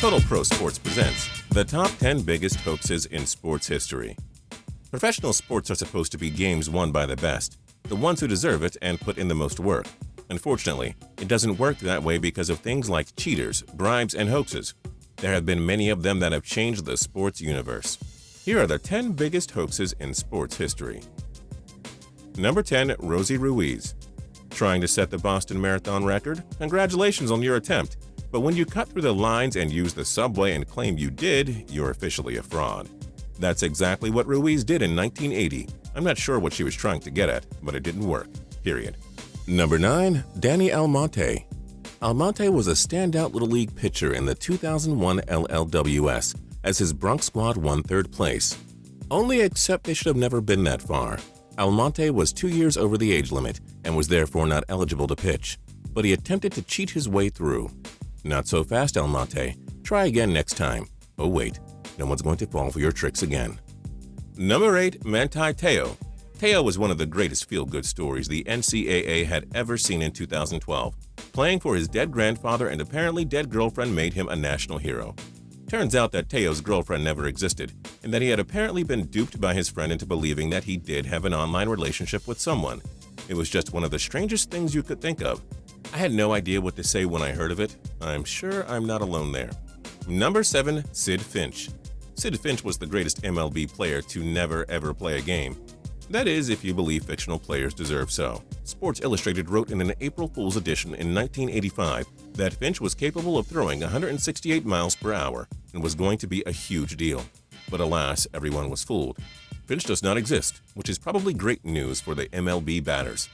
Total Pro Sports presents the top 10 biggest hoaxes in sports history. Professional sports are supposed to be games won by the best, the ones who deserve it and put in the most work. Unfortunately, it doesn't work that way because of things like cheaters, bribes, and hoaxes. There have been many of them that have changed the sports universe. Here are the 10 biggest hoaxes in sports history. Number 10. Rosie Ruiz. Trying to set the Boston Marathon record? Congratulations on your attempt. But when you cut through the lines and use the subway and claim you did, you're officially a fraud. That's exactly what Ruiz did in 1980. I'm not sure what she was trying to get at, but it didn't work. Period. Number 9. Danny Almonte. Almonte was a standout Little League pitcher in the 2001 LLWS, as his Bronx squad won third place. Only except they should have never been that far. Almonte was 2 years over the age limit and was therefore not eligible to pitch, but he attempted to cheat his way through. Not so fast, Almonte. Try again next time. Oh wait, no one's going to fall for your tricks again. Number 8. Manti Teo. Teo was one of the greatest feel-good stories the NCAA had ever seen in 2012. Playing for his dead grandfather and apparently dead girlfriend made him a national hero. Turns out that Teo's girlfriend never existed, and that he had apparently been duped by his friend into believing that he did have an online relationship with someone. It was just one of the strangest things you could think of. I had no idea what to say when I heard of it. I'm sure I'm not alone there. Number 7. Sid Finch. Sid Finch was the greatest MLB player to never ever play a game. That is, if you believe fictional players deserve so. Sports Illustrated wrote in an April Fool's edition in 1985 that Finch was capable of throwing 168 miles per hour and was going to be a huge deal. But alas, everyone was fooled. Finch does not exist, which is probably great news for the MLB batters.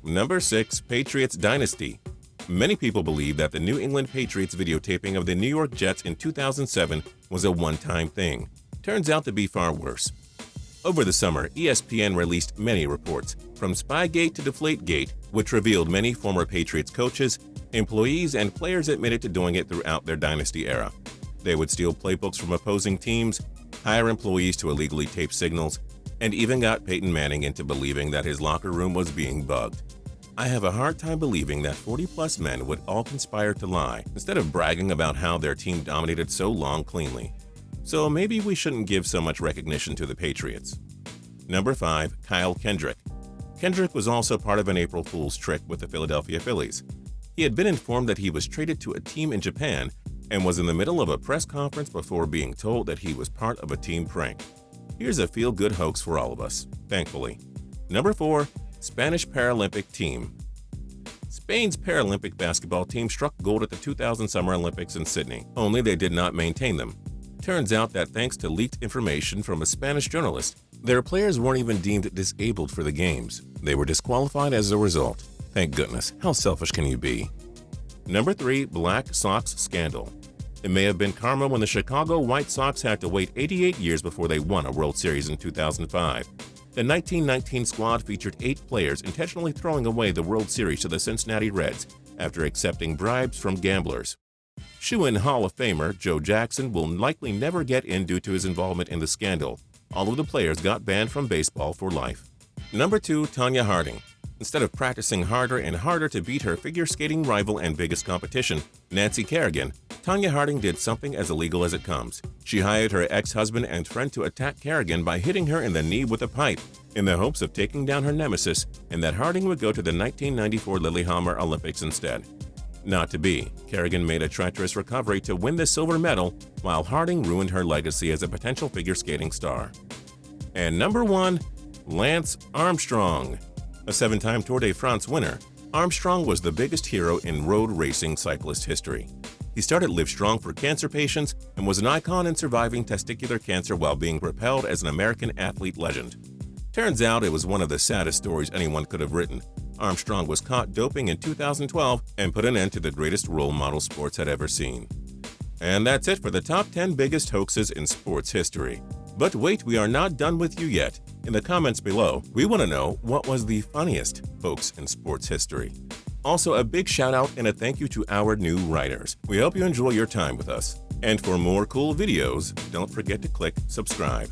Number 6. Patriots Dynasty. Many people believe that the New England Patriots videotaping of the New York Jets in 2007 was a one-time thing. Turns out to be far worse. Over the summer, ESPN released many reports, from Spygate to Deflategate, which revealed many former Patriots coaches, employees, and players admitted to doing it throughout their dynasty era. They would steal playbooks from opposing teams, hire employees to illegally tape signals, and even got Peyton Manning into believing that his locker room was being bugged. I have a hard time believing that 40-plus men would all conspire to lie instead of bragging about how their team dominated so long cleanly. So maybe we shouldn't give so much recognition to the Patriots. Number 5. Kendrick. Kendrick was also part of an April Fool's trick with the Philadelphia Phillies. He had been informed that he was traded to a team in Japan and was in the middle of a press conference before being told that he was part of a team prank. Here's a feel-good hoax for all of us, thankfully. Number 4. Spanish Paralympic team. Spain's Paralympic basketball team struck gold at the 2000 Summer Olympics in Sydney, only they did not maintain them. Turns out that thanks to leaked information from a Spanish journalist, their players weren't even deemed disabled for the games. They were disqualified as a result. Thank goodness. How selfish can you be? Number 3. Black Sox Scandal. It may have been karma when the Chicago White Sox had to wait 88 years before they won a World Series in 2005. The 1919 squad featured 8 players intentionally throwing away the World Series to the Cincinnati Reds after accepting bribes from gamblers. Shoe-in Hall of Famer Joe Jackson will likely never get in due to his involvement in the scandal. All of the players got banned from baseball for life. Number 2. Tonya Harding. Instead of practicing harder and harder to beat her figure skating rival and biggest competition, Nancy Kerrigan, Tonya Harding did something as illegal as it comes. She hired her ex-husband and friend to attack Kerrigan by hitting her in the knee with a pipe, in the hopes of taking down her nemesis and that Harding would go to the 1994 Lillehammer Olympics instead. Not to be. Kerrigan made a treacherous recovery to win the silver medal, while Harding ruined her legacy as a potential figure skating star. And number 1. Lance Armstrong. A 7-time Tour de France winner, Armstrong was the biggest hero in road racing cyclist history. He started Livestrong for cancer patients and was an icon in surviving testicular cancer while being propelled as an American athlete legend. Turns out it was one of the saddest stories anyone could have written. Armstrong was caught doping in 2012 and put an end to the greatest role model sports had ever seen. And that's it for the top 10 biggest hoaxes in sports history. But wait, we are not done with you yet. In the comments below, we want to know what was the funniest hoax in sports history. Also, a big shout out and a thank you to our new writers. We hope you enjoy your time with us. And for more cool videos, don't forget to click subscribe.